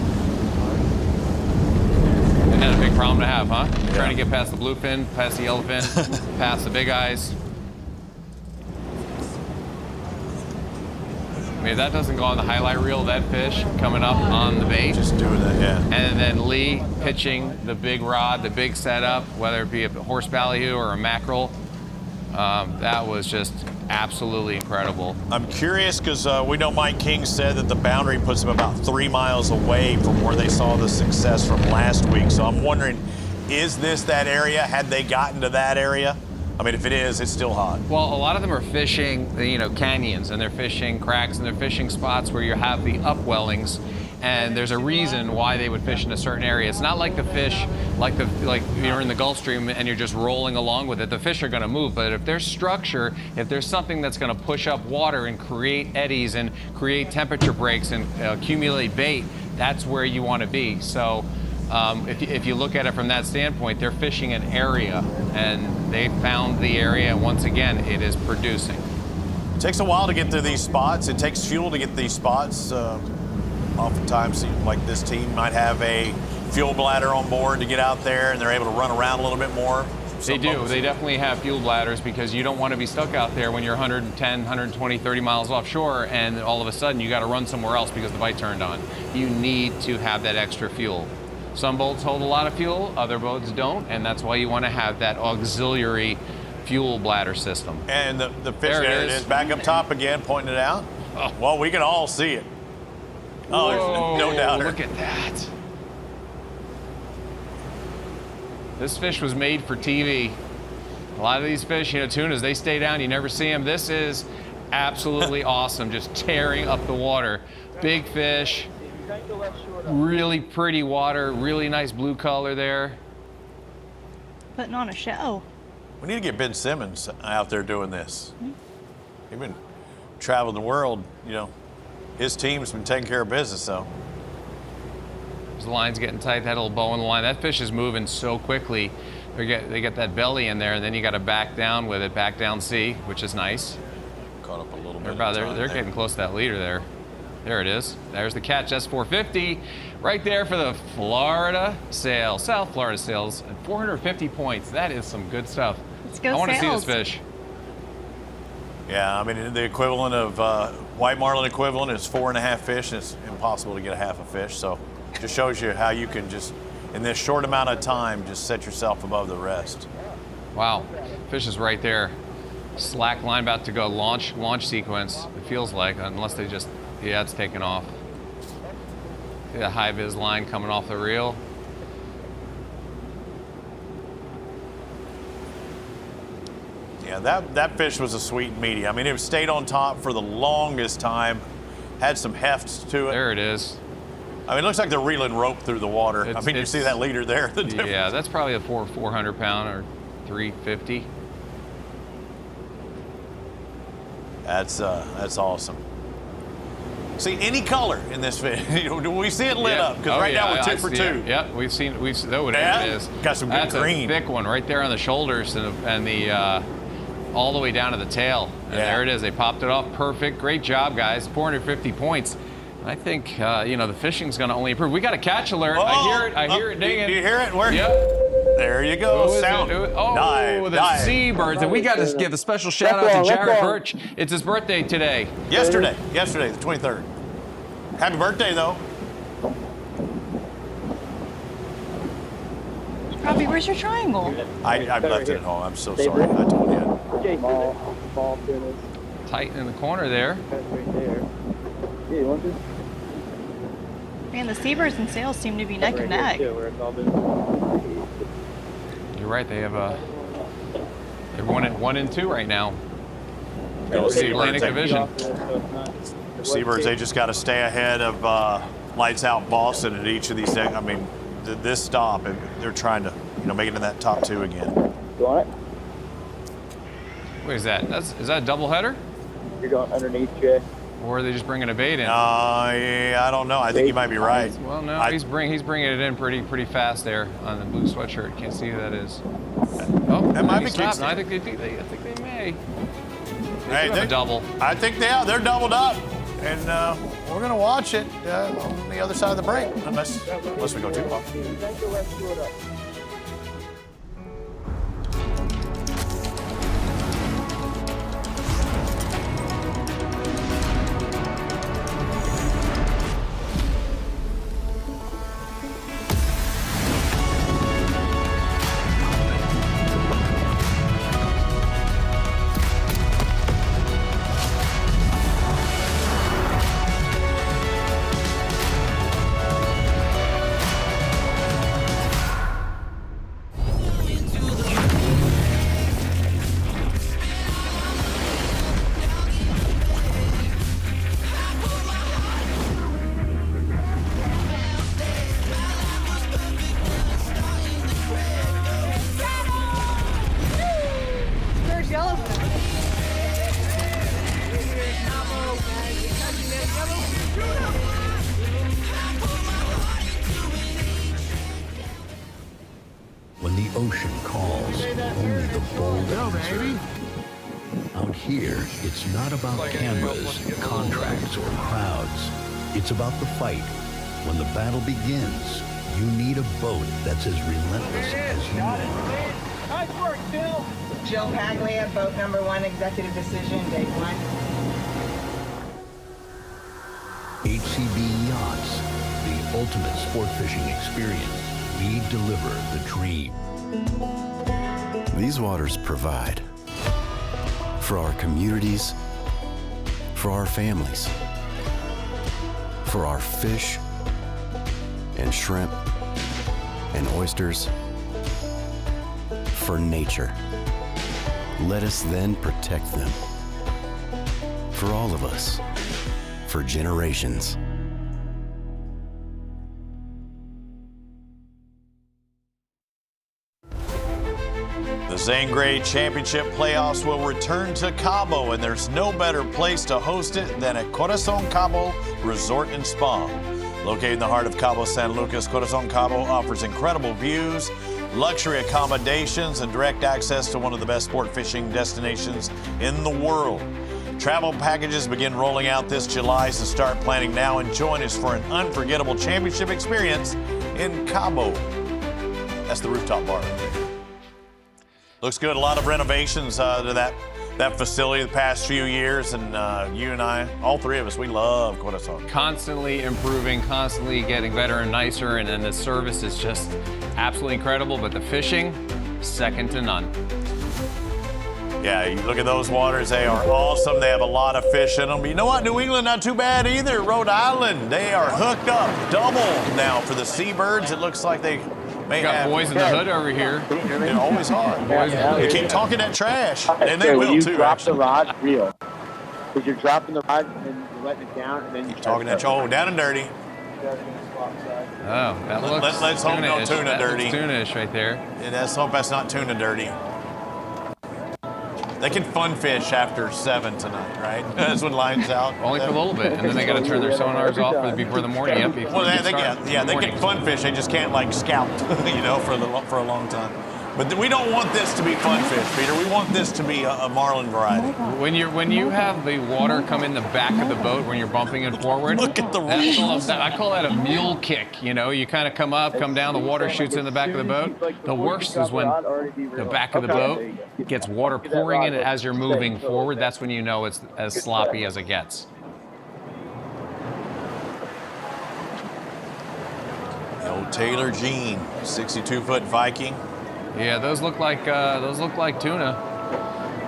Isn't that a big problem to have, huh? Yeah. Trying to get past the bluefin, past the yellowfin, past the big eyes. I mean, if that doesn't go on the highlight reel, that fish coming up on the bait. Just doing that, yeah. And then Lee pitching the big rod, the big setup, whether it be a horse ballyhoo or a mackerel. That was just absolutely incredible. I'm curious because we know Mike King said that the boundary puts them about 3 miles away from where they saw the success from last week. So I'm wondering, is this that area? Had they gotten to that area? I mean, if it is, it's still hot. Well, a lot of them are fishing, you know, canyons, and they're fishing cracks, and they're fishing spots where you have the upwellings, and there's a reason why they would fish in a certain area. It's not like the fish, like you're in the Gulf Stream and you're just rolling along with it. The fish are going to move, but if there's structure, if there's something that's going to push up water and create eddies and create temperature breaks and accumulate bait, that's where you want to be. So. If you look at it from that standpoint, they're fishing an area, and they found the area, and once again, it is producing. It takes a while to get to these spots. It takes fuel to get to these spots. Oftentimes, like this team might have a fuel bladder on board to get out there, and they're able to run around a little bit more. They do. They definitely have fuel bladders because you don't want to be stuck out there when you're 110, 120, 30 miles offshore, and all of a sudden you got to run somewhere else because the bite turned on. You need to have that extra fuel. Some boats hold a lot of fuel, other boats don't, and that's why you want to have that auxiliary fuel bladder system. And the fish, there it is, back up top again, pointing it out. Oh. Well, we can all see it. Oh, whoa, there's no doubt. Look at that. This fish was made for TV. A lot of these fish, you know, tunas, they stay down, you never see them. This is absolutely awesome, just tearing up the water. Big fish. Really pretty water, really nice blue color there. Putting on a show. We need to get Ben Simmons out there doing this. He's been traveling the world, you know. His team's been taking care of business, so. The line's getting tight, that little bow in the line. That fish is moving so quickly. They get that belly in there, and then you got to back down with it, back down C, which is nice. Caught up a little bit. They're getting close to that leader there. There it is. There's the catch. That's 450 right there for the Florida Sails, South Florida Sails, and 450 points. That is some good stuff. Let's go. I want to see this fish. Yeah, I mean, the equivalent of white marlin equivalent is 4.5 fish, and it's impossible to get a half a fish. So it just shows you how you can just, in this short amount of time, just set yourself above the rest. Wow. Fish is right there. Slack line about to go launch sequence, it feels like, unless they just, yeah, it's taken off. See the high vis line coming off the reel. Yeah, that fish was a sweet and meaty. I mean, it stayed on top for the longest time, had some heft to it. There it is. I mean, it looks like they're reeling rope through the water. I mean, you see that leader there? Yeah, that's probably a 400 pound or 350. That's awesome. See any color in this fish? Do we see it lit up? Because right now we're 2 for 2. Yep, we've seen. Oh, there yeah? it is. Got some good green. That's a thick one right there on the shoulders and the all the way down to the tail. And there it is. They popped it off. Perfect. Great job, guys. 450 points. I think you know, the fishing's going to only improve. We got a catch alert. I hear it. I hear it dinging. Do you hear it? Where? Yep. There you go. Who is Sound. it? Oh, Dive, the dive. Seabirds. And we got to give a special shout out to Jared Birch. It's his birthday today. Yesterday, the 23rd. Happy birthday, though. Robbie, where's your triangle? I left it at home. I'm so sorry. I told you. Ball finish. Tight in the corner there. That's right there. Yeah, you want this? Man, the Seabirds and Sails seem to be neck and neck. You're right. They have they're 1 and 2 right now. Go the Atlantic Division. Seabirds, they just got to stay ahead of Lights Out Boston at each of these. I mean, this stop, they're trying to, make it in that top 2 again. You want it? What is that? Is that a doubleheader? You're going underneath, Jay. Or are they just bringing a bait in? Yeah, I don't know. I think you might be right. Well, no, he's bringing it in pretty fast there on the blue sweatshirt. Can't see who that is. Oh, that might be stopped. No, I think they may. Hey, They have a double. I think they are. They're doubled up, and we're gonna watch it on the other side of the break, unless we go too long. When the ocean calls, only the bold answer. Out here, it's not about cameras, contracts, or crowds. It's about the fight. When the battle begins, you need a boat that's as relentless as you are. Nice work, Jill. Jill Paglia, boat number 1, executive decision, day 1. HCB Yachts, the ultimate sport fishing experience. We deliver the dream. These waters provide for our communities, for our families, for our fish and shrimp and oysters, for nature. Let us then protect them. For all of us, for generations. The Zane Grade Championship playoffs will return to Cabo, and there's no better place to host it than at Corazon Cabo Resort and Spa. Located in the heart of Cabo San Lucas, Corazon Cabo offers incredible views, luxury accommodations, and direct access to one of the best sport fishing destinations in the world. Travel packages begin rolling out this July, so start planning now and join us for an unforgettable championship experience in Cabo. That's the rooftop bar right there. Looks good. A lot of renovations to that facility the past few years, and you and I, all three of us, we love Corazon. Constantly improving, constantly getting better and nicer, and then the service is just absolutely incredible, but the fishing, second to none. Yeah, you look at those waters, they are awesome. They have a lot of fish in them. But you know what? New England, not too bad either. Rhode Island, they are hooked up double now for the Seabirds. It looks like they may got have. boys in the hood over here. They always are. They keep talking that trash, and they Hey, will when you too. drop Actually. the rod, reel. Because you're dropping the rod and then you're letting it down, and then you Talking that trash. Oh, down and dirty. Oh, that looks Let's hope no tuna-ish. tuna That dirty. looks tuna-ish right there. Yeah, let's hope that's not tuna dirty. They can fun fish after 7 tonight, right? That's when line's out. Only for a little bit, and then they got to turn their sonars off before the morning. Yep, before Well, it they starts can in the fun morning. fish. They just can't like scout, for a long time. But we don't want this to be fun fish, Peter. We want this to be a marlin variety. When you have the water come in the back of the boat when you're bumping it forward, look at the I call that a mule kick. You know, you kind of come up, come down, the water shoots in the back of the boat. The worst is when the back of the boat gets water pouring in it as you're moving forward. That's when you know it's as sloppy as it gets. The old Taylor Jean, 62-foot Viking. Yeah, those look like tuna.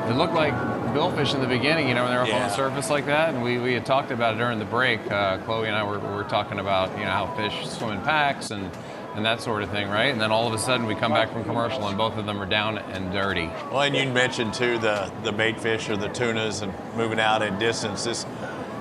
They look like billfish in the beginning, you know, when they're up on the surface like that. And we had talked about it during the break. Chloe and I were talking about, you know, how fish swim in packs and that sort of thing, right? And then all of a sudden we come back from commercial and both of them are down and dirty. Well, and you mentioned too the bait fish or the tunas and moving out in distance.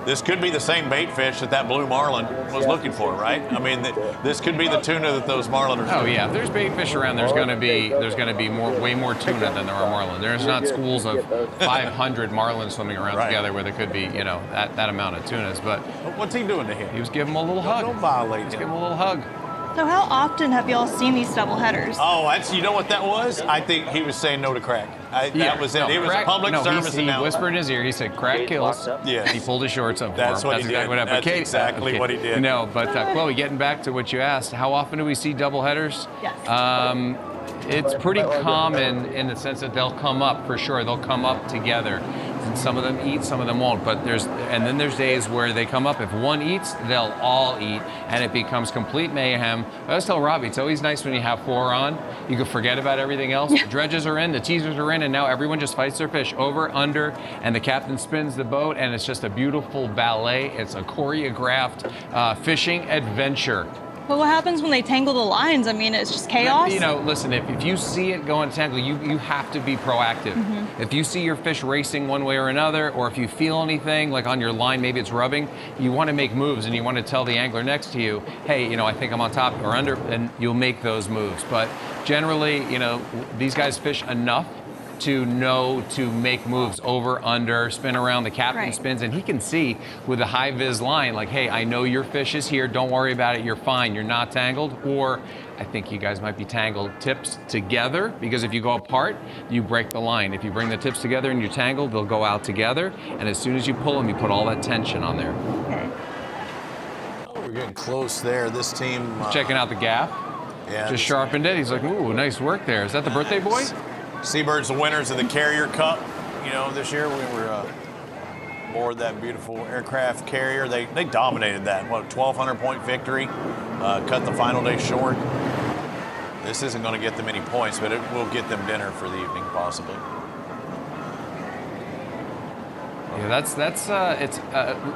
This could be the same bait fish that blue marlin was looking for, right? I mean, this could be the tuna that those marlin are. Oh yeah, if there's bait fish around, there's going to be way more tuna than there are marlin. There's not schools of 500 marlin swimming around together where there could be, you know, that amount of tunas. But what's he doing to him? He was giving him a little hug. Don't violate him. Give him a little hug. So how often have y'all seen these double headers? Oh, you know what that was? I think he was saying no to crack. That was it. No, it was a public service he announcement. whispered in his ear. He said, "Crack kills." Yeah. He pulled his shorts up. That's for him. what he did. Exactly what happened. That's exactly what he did. No, but Chloe, getting back to what you asked, how often do we see double headers? Yes. It's pretty common in the sense that they'll come up for sure. They'll come up together. And some of them eat, some of them won't. But then there's days where they come up. If one eats, they'll all eat, and it becomes complete mayhem. I always tell Robbie, it's always nice when you have 4 on. You can forget about everything else. The dredges are in, the teasers are in, and now everyone just fights their fish over, under, and the captain spins the boat, and it's just a beautiful ballet. It's a choreographed fishing adventure. But what happens when they tangle the lines? I mean, it's just chaos. You know, listen, if you see it going to tangle, you have to be proactive. If you see your fish racing one way or another, or if you feel anything, like on your line, maybe it's rubbing, you want to make moves and you want to tell the angler next to you, hey, you know, I think I'm on top or under, and you'll make those moves. But generally, you know, these guys fish enough to know to make moves over, under, spin around. The captain spins, and he can see with a high vis line, like, hey, I know your fish is here. Don't worry about it. You're fine. You're not tangled. Or I think you guys might be tangled. Tips together, because if you go apart, you break the line. If you bring the tips together and you're tangled, they'll go out together. And as soon as you pull them, you put all that tension on there. Okay. Oh, we're getting close there. This team checking out the gaff. Yeah, just sharpened it. He's like, ooh, nice work there. Is that the birthday boy? Seabirds, the winners of the Carrier Cup. You know, this year we were aboard that beautiful aircraft carrier. They dominated that. 1,200 point victory. Cut the final day short. This isn't going to get them any points, but it will get them dinner for the evening, possibly. Yeah, it's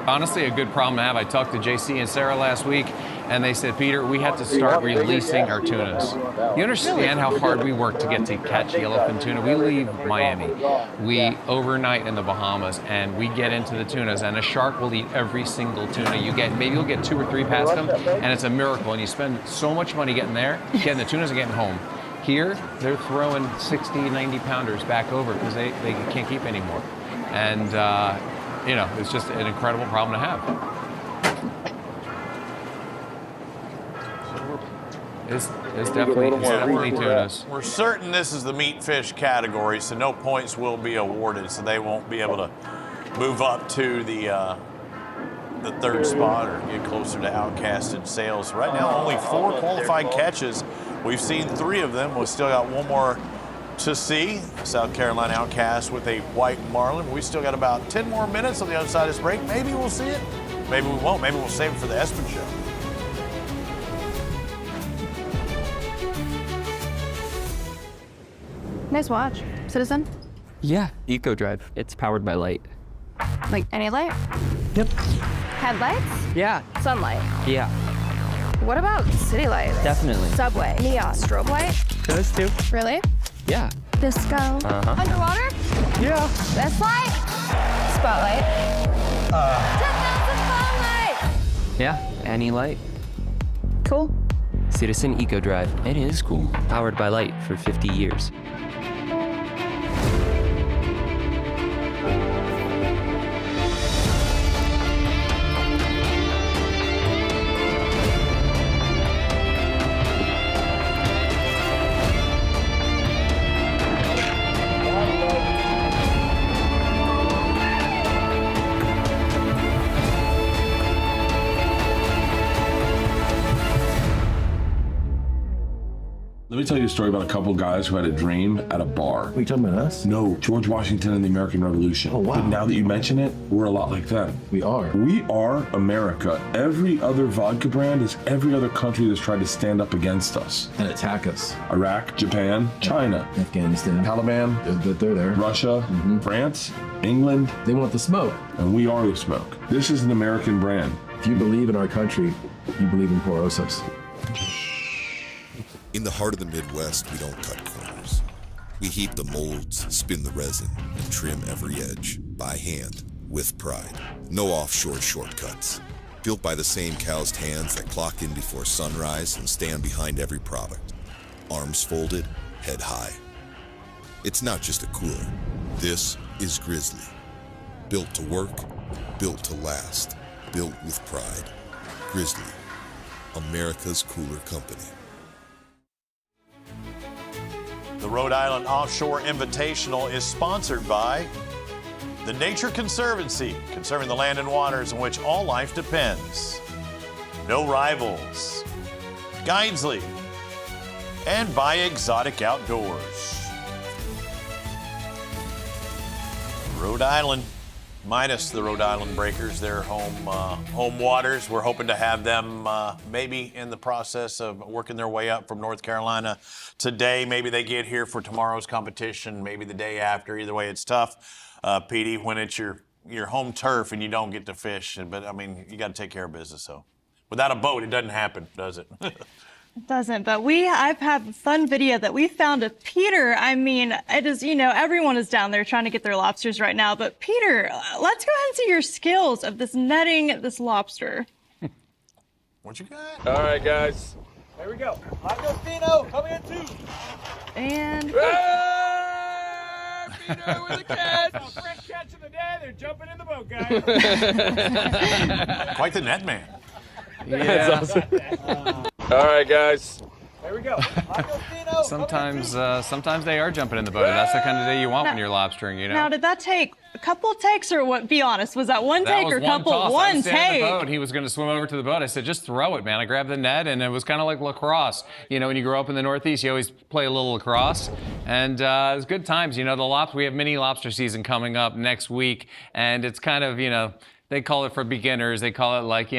honestly a good problem to have. I talked to JC and Sarah last week, and they said, Peter, we have to start releasing our tunas. You understand how hard we work to get to catch yellowfin tuna? We leave Miami, we overnight in the Bahamas, and we get into the tunas, and a shark will eat every single tuna you get. Maybe you'll get 2 or 3 past them, and it's a miracle, and you spend so much money getting there, getting the tunas and getting home. Here, they're throwing 60, 90 pounders back over because they can't keep any more. And, you know, it's just an incredible problem to have. It's definitely tunas. We're certain this is the meat fish category, so no points will be awarded, so they won't be able to move up to the 3rd spot or get closer to outcasted sales. Right now, only 4 qualified catches. We've seen 3 of them. We've still got 1 more to see. South Carolina outcast with a white marlin. We still got about 10 more minutes on the other side of this break. Maybe we'll see it. Maybe we won't. Maybe we'll save it for the Espen Show. Nice watch. Citizen? Yeah, Eco Drive. It's powered by light. Like any light? Yep. Headlights? Yeah. Sunlight? Yeah. What about city lights? Definitely. Subway? Neon? Strobe light? Those too. Really? Yeah. Disco? Underwater? Yeah. Best light? Spotlight? 10,000 spotlight! Yeah, any light. Cool. Citizen Eco Drive. It is cool. Powered by light for 50 years. Let me tell you a story about a couple guys who had a dream at a bar. Are you talking about us? No, George Washington and the American Revolution. Oh, wow. But now that you mention it, we're a lot like them. We are. We are America. Every other vodka brand is every other country that's tried to stand up against us. And attack us. Iraq, Japan, China, Afghanistan, Taliban, they're there. Russia, France, England. They want the smoke. And we are the smoke. This is an American brand. If you believe in our country, you believe in Por Osos. In the heart of the Midwest, we don't cut corners. We heap the molds, spin the resin, and trim every edge, by hand, with pride. No offshore shortcuts. Built by the same calloused hands that clock in before sunrise and stand behind every product. Arms folded, head high. It's not just a cooler. This is Grizzly. Built to work, built to last, built with pride. Grizzly, America's cooler company. The Rhode Island Offshore Invitational is sponsored by the Nature Conservancy, conserving the land and waters in which all life depends. No Rivals, Guidesley, and by Exotic Outdoors. Rhode Island, minus the Rhode Island Breakers, their home waters. We're hoping to have them maybe in the process of working their way up from North Carolina today. Maybe they get here for tomorrow's competition, maybe the day after. Either way, it's tough, Petey, when it's your home turf and you don't get to fish. But, I mean, you got to take care of business, so. Without a boat, it doesn't happen, does it? It doesn't, but I've had a fun video that we found of Peter. I mean, it is, everyone is down there trying to get their lobsters right now. But Peter, let's go ahead and see your skills of this netting this lobster. What you got? All right, guys. There we go. Agostino, coming in too. And Peter with a catch. Fresh catch of the day. They're jumping in the boat, guys. Quite the net man. Yeah. All right, guys. There we go. Sometimes they are jumping in the boat. That's the kind of day you want when you're lobstering, Now, did that take a couple takes or what? Be honest, was that one take or couple? One take. take. The boat. He was going to swim over to the boat. I said, just throw it, man. I grabbed the net, and it was kind of like lacrosse. When you grow up in the Northeast, you always play a little lacrosse, and it was good times. We have mini lobster season coming up next week, and it's kind of, they call it for beginners. They call it like,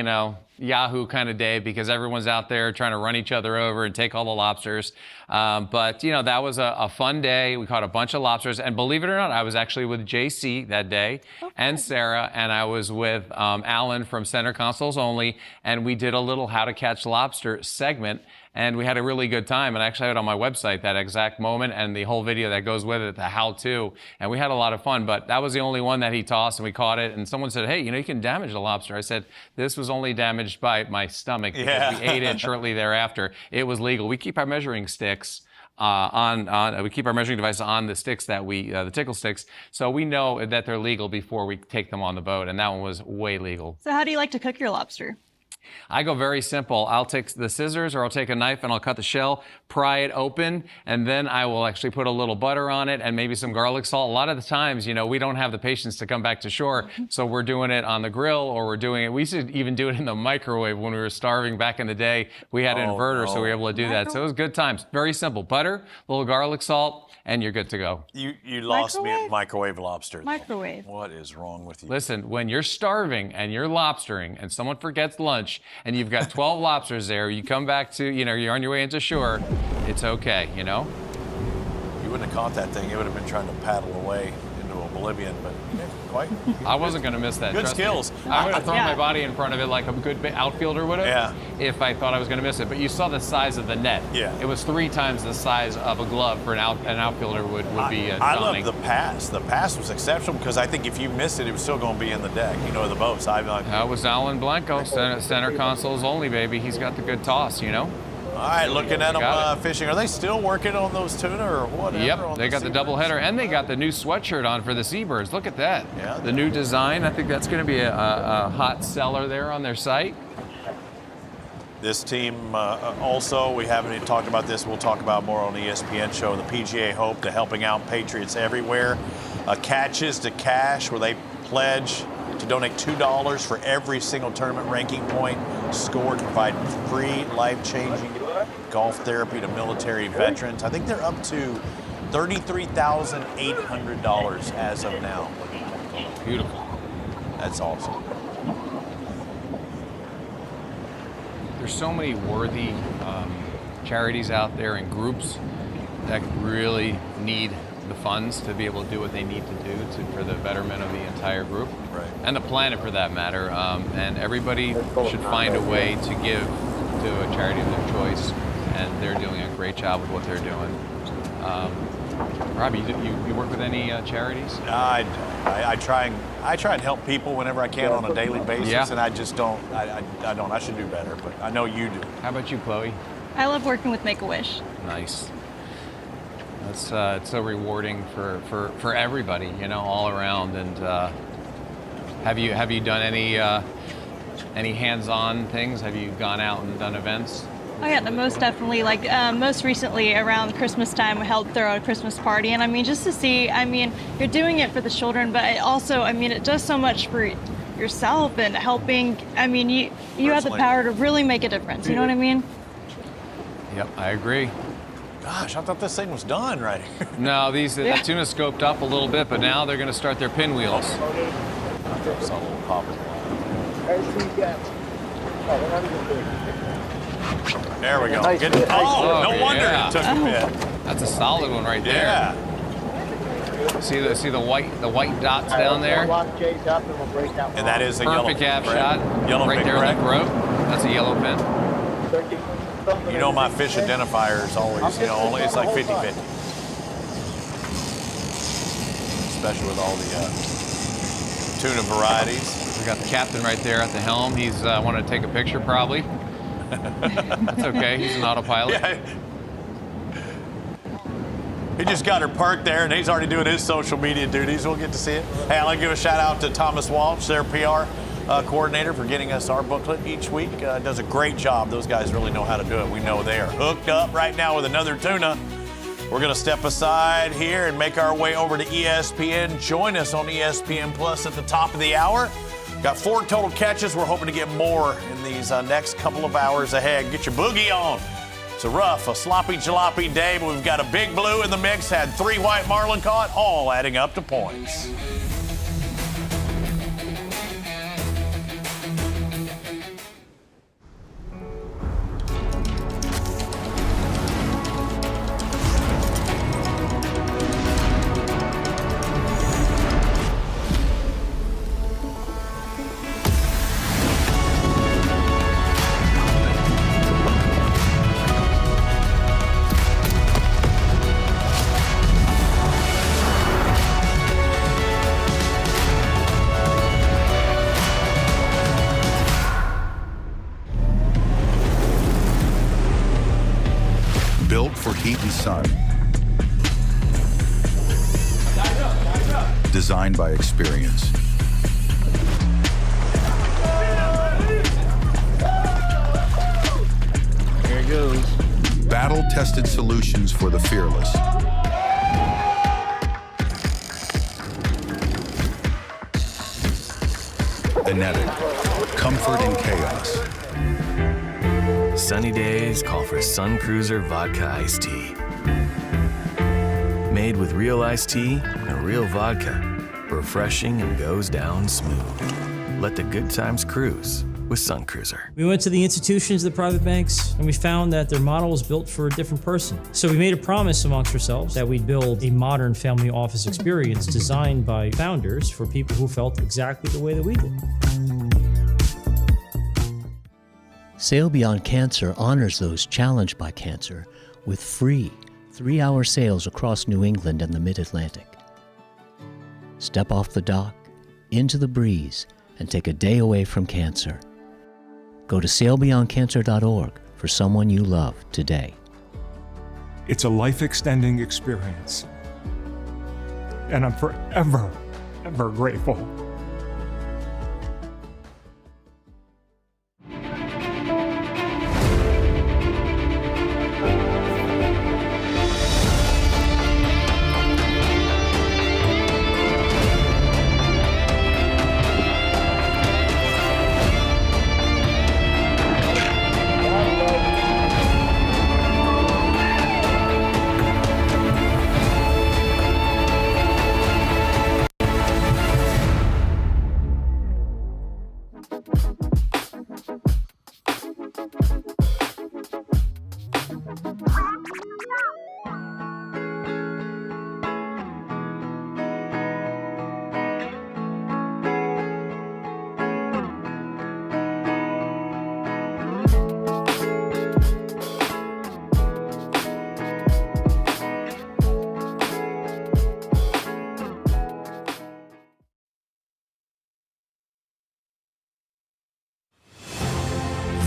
Yahoo kind of day because everyone's out there trying to run each other over and take all the lobsters. But that was a fun day. We caught a bunch of lobsters. And believe it or not, I was actually with JC that day and Sarah, and I was with Alan from Center Consoles Only, and we did a little How to Catch Lobster segment. And we had a really good time. And I actually had it on my website, that exact moment and the whole video that goes with it, the how-to. And we had a lot of fun. But that was the only one that he tossed, and we caught it. And someone said, hey, you can damage a lobster. I said, this was only damaged by my stomach because we ate it shortly thereafter. It was legal. We keep our measuring sticks we keep our measuring devices on the sticks that the tickle sticks, so we know that they're legal before we take them on the boat. And that one was way legal. So how do you like to cook your lobster? I go very simple. I'll take the scissors or I'll take a knife and I'll cut the shell, pry it open, and then I will actually put a little butter on it and maybe some garlic salt. A lot of the times, we don't have the patience to come back to shore, so we're doing it on the grill or we used to even do it in the microwave when we were starving back in the day. We had an inverter, so we were able to do that. So it was good times. Very simple. Butter, a little garlic salt, and you're good to go. You lost me at microwave lobster. Microwave. What is wrong with you? Listen, when you're starving and you're lobstering and someone forgets lunch and you've got 12 lobsters there, you come back to, you're on your way into shore, it's okay, You wouldn't have caught that thing. It would have been trying to paddle away into oblivion, but quite. I wasn't going to miss that. Good skills. I would have thrown my body in front of it like a good outfielder would have if I thought I was going to miss it. But you saw the size of the net. Yeah. It was 3 times the size of a glove for an outfielder would be I love the pass. The pass was exceptional because I think if you missed it, it was still going to be in the deck, the boat. So that was Alan Blanco, Center Consoles Only, baby. He's got the good toss, All right, looking at them fishing. Are they still working on those tuna or whatever? Yep, they got the doubleheader, and they got the new sweatshirt on for the Seabirds. Look at that. Yeah, the new design. I think that's going to be a hot seller there on their site. This team also, we haven't even talked about this. We'll talk about more on the ESPN show. The PGA Hope, to helping out Patriots everywhere. Catches to Cash, where they pledge to donate $2 for every single tournament ranking point scored to provide free, life-changing golf therapy to military veterans. I think they're up to $33,800 as of now. Beautiful. That's awesome. There's so many worthy charities out there and groups that really need the funds to be able to do what they need to do for the betterment of the entire group, right, and the planet for that matter. And everybody should find a way to give to a charity of their choice, and they're doing a great job with what they're doing. Robbie, you work with any charities? I try and help people whenever I can on a daily basis, Yeah. and I just don't. I don't. I should do better, but I know you do. How about you, Chloe? I love working with Make-A-Wish. Nice. It's so rewarding for everybody, you know, all around. And have you done any hands-on things? Have you gone out and done events? Oh yeah, most definitely. Like most recently around Christmas time, we helped throw a Christmas party, and I mean, just to see, I mean, you're doing it for the children, but it also, I mean, it does so much for yourself and helping. I mean, you have the power to really make a difference. You know what I mean? Yep, I agree. Gosh, I thought this thing was done right here. No, the tuna scoped up a little bit, but now they're going to start their pinwheels. Saw a little pop. There we go. Nice. Good. Oh, no wonder yeah. it took a bit. That's a solid one right there. Yeah. See the white dots down there? And that is a perfect yellow ab shot. Yellow right pin, there on correct? the throat. That's a yellow pin. You know my fish identifier is always, you know, only it's like 50-50. Especially with all the tuna varieties. We got the captain right there at the helm. He's wanted to take a picture probably. That's okay. He's an autopilot. Yeah. He just got her parked there, and he's already doing his social media duties. We'll get to see it. Hey, I'd like to give a shout out to Thomas Walsh, their PR coordinator, for getting us our booklet each week. Does a great job. Those guys really know how to do it. We know they are hooked up right now with another tuna. We're going to step aside here and make our way over to ESPN. Join us on ESPN Plus at the top of the hour. Got 4 total catches. We're hoping to get more in these next couple of hours ahead. Get your boogie on. It's a sloppy jalopy day, but we've got a big blue in the mix. Had 3 white marlin caught, all adding up to points. Built for heat and sun. Designed by experience. There it goes. Battle-tested solutions for the fearless. Enetic. Comfort in chaos. Sunny days call for Sun Cruiser Vodka Iced Tea. Made with real iced tea and real vodka. Refreshing and goes down smooth. Let the good times cruise with Sun Cruiser. We went to the institutions, the private banks, and we found that their model was built for a different person. So we made a promise amongst ourselves that we'd build a modern family office experience designed by founders for people who felt exactly the way that we did. Sail Beyond Cancer honors those challenged by cancer with free 3-hour sails across New England and the Mid-Atlantic. Step off the dock, into the breeze, and take a day away from cancer. Go to sailbeyondcancer.org for someone you love today. It's a life-extending experience, and I'm forever, ever grateful.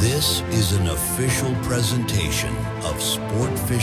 This is an official presentation of Sport Fishing